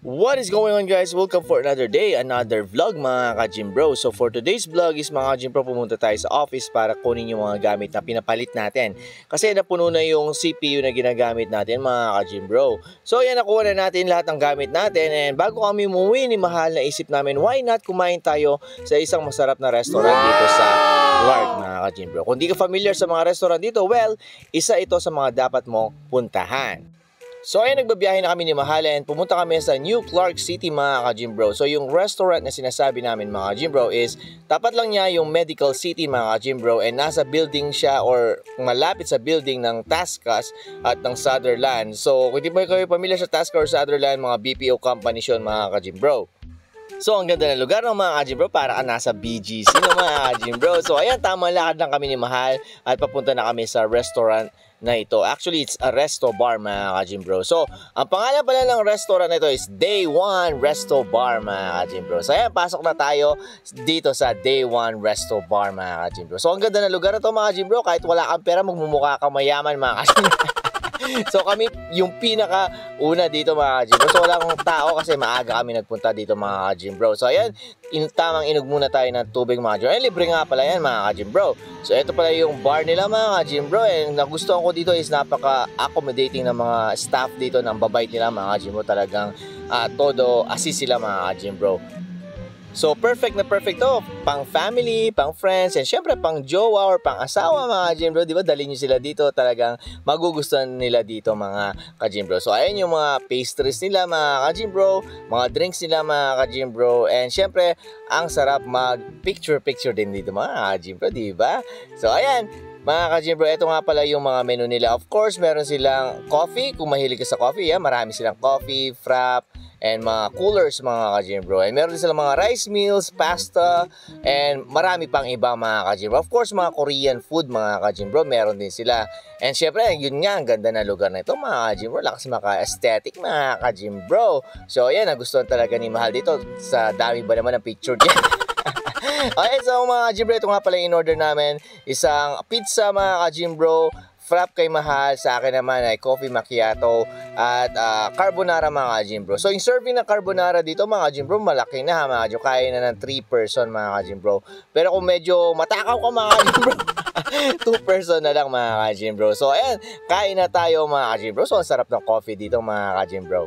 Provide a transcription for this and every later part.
What is going on, guys? Welcome for another day, another vlog mga ka-gym bro. So for today's vlog is mga ka-gym bro, pumunta tayo sa office para kunin yung mga gamit na pinapalit natin. Kasi napuno na yung CPU na ginagamit natin mga ka-gym bro. So yan, nakuha na natin lahat ng gamit natin. And bago kami umuwi ni Mahal, naisip namin why not kumain tayo sa isang masarap na restaurant dito sa Clark mga ka-gym bro. Kung di ka familiar sa mga restaurant dito, well, isa ito sa mga dapat mong puntahan. So ayun, nagbabiyahe na kami ni Mahal and pumunta kami sa New Clark City mga ka-gym bro. So yung restaurant na sinasabi namin mga ka-gym bro is tapat lang niya yung Medical City mga ka-gym bro, and nasa building siya or malapit sa building ng Tascas at ng Sutherland. So kung di mo kayo pamilya sa Tascas or Sutherland, mga BPO company yun mga ka-gym bro. So ang ganda ng lugar ng mga ka-gym bro, para ka nasa BGC ng mga ka-gym bro. So ayan, tamang lakad lang kami ni Mahal at papunta na kami sa restaurant na ito. Actually, it's a resto bar mga ka-gym bro. So, ang pangalan pala ng restaurant na ito is Day One Resto Bar mga ka-gym bro. So, ayan, pasok na tayo dito sa Day One Resto Bar mga ka-gym bro. So, ang ganda ng lugar na ito mga ka-gym bro. Kahit wala kang pera, magmumukha kang mayaman mga ka-gym bro. So kami yung pinaka-una dito mga ka-gym bro. So walang tao kasi maaga kami nagpunta dito mga ka-gym bro. So ayan, tamang inog muna tayo ng tubig mga ka-gym bro. Libre nga pala yan mga ka-gym bro. So ito pala yung bar nila mga ka-gym bro. And nagustuhan ko dito is napaka-accommodating ng mga staff dito, ng babait nila mga ka-gym bro. Talagang todo assist sila mga ka-gym bro. So perfect na perfect to, pang family, pang friends, and syempre pang jowa or pang asawa mga ka-gym bro, di ba? Dali nyo sila dito, talagang magugustuhan nila dito mga ka-gym bro. So ayan yung mga pastries nila mga ka-gym bro, mga drinks nila mga ka-gym bro, and syempre ang sarap mag picture din dito mga ka-gym bro, di ba? So ayan mga ka-gym bro, ito nga pala yung mga menu nila. Of course, meron silang coffee, kung mahilig ka sa coffee, marami silang coffee, frap, and mga coolers mga ka-gym bro. And meron din silang mga rice meals, pasta, and marami pang iba mga ka-gym bro. Of course, mga Korean food mga ka-gym bro, meron din sila. And syempre, yun nga, ang ganda na lugar na ito mga ka-gym bro. Lakas maka-aesthetic mga ka-gym bro. So ayan, nagustuhan talaga ni Mahal dito. Sa dami ba naman ng picture niya. Okay, so mga ka-gym bro, ito nga pala in order namin. Isang pizza mga ka-gym bro, frap kay Mahal, sa akin naman ay coffee macchiato at carbonara mga ka-gym bro. So yung serving ng carbonara dito mga ka-gym bro, malaki na mga ka-gym, kaya na ng 3 person mga ka-gym bro. Pero kung medyo matakaw ka mga ka-gym bro, 2 person na lang mga ka-gym bro. So ayan, kain na tayo mga ka-gym bro. So ang sarap ng coffee dito mga ka-gym bro.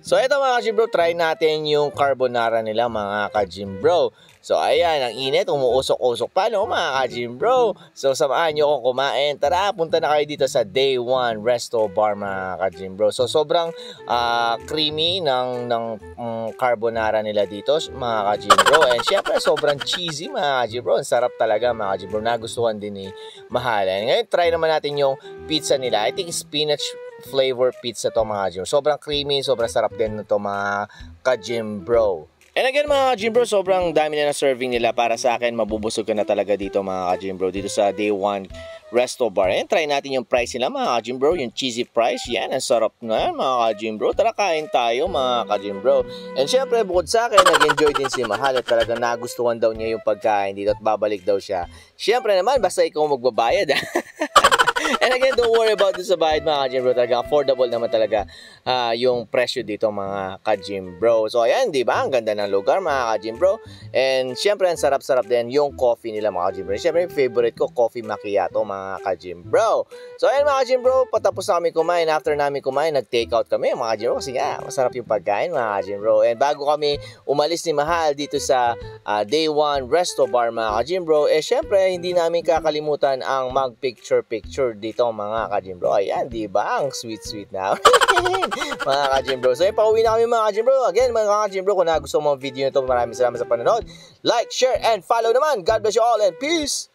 So ito mga ka-gym bro, try natin yung carbonara nila mga ka-gym bro. So ayan, ang init, umuusok-usok pa no mga ka-gym bro. So samahan nyo akong kumain. Tara, punta na kayo dito sa Day One Resto Bar mga ka-gym bro. So sobrang creamy ng carbonara nila dito mga ka-gym bro. And syempre sobrang cheesy mga ka-gym bro. Ang sarap talaga mga ka-gym bro. Nagustuhan din ni Mahal. And ngayon try naman natin yung pizza nila. I think spinach flavor pizza to mga ka-gym. Sobrang creamy, sobrang sarap din nito mga ka-gym bro. And again mga ka-gym bro, sobrang dami na serving nila. Para sa akin, mabubusog ka na talaga dito mga ka-gym bro, dito sa Day One Resto Bar. And try natin yung price nila mga ka-gym bro, yung cheesy price. Yan, ang sarap na yan mga ka-gym bro. Tara, kain tayo mga ka-gym bro. And syempre, bukod sa akin, nag-enjoy din si Mahal at talagang nagustuhan daw niya yung pagkain dito at babalik daw siya. Syempre naman, basta ikaw magbabayad. And again, don't worry about this sa bayad mga ka-gym bro. Talaga affordable naman talaga yung presyo dito mga ka-gym bro. So ayan, di ba? Ang ganda ng lugar mga ka-gym bro. And syempre, ang sarap-sarap din yung coffee nila mga ka-gym bro. Syempre, yung favorite ko, coffee macchiato mga ka-gym bro. So ayan mga ka-gym bro, patapos na kami kumain. After namin kumain, nag-take out kami mga ka-gym bro. Kasi nga, masarap yung pagkain mga ka-gym bro. And bago kami umalis ni Mahal dito sa Day One Resto Bar mga ka-gym bro, syempre, hindi namin kakalimutan ang mag-picture-picture dito mga ka-gym bro. Ayan, di ba? Ang sweet na mga ka-gym bro. So pauwi na kami mga ka-gym bro. Again mga ka-gym bro, kung nagustuhan mo ang video nito, maraming salamat sa panonood. Like, share, and follow naman. God bless you all and peace!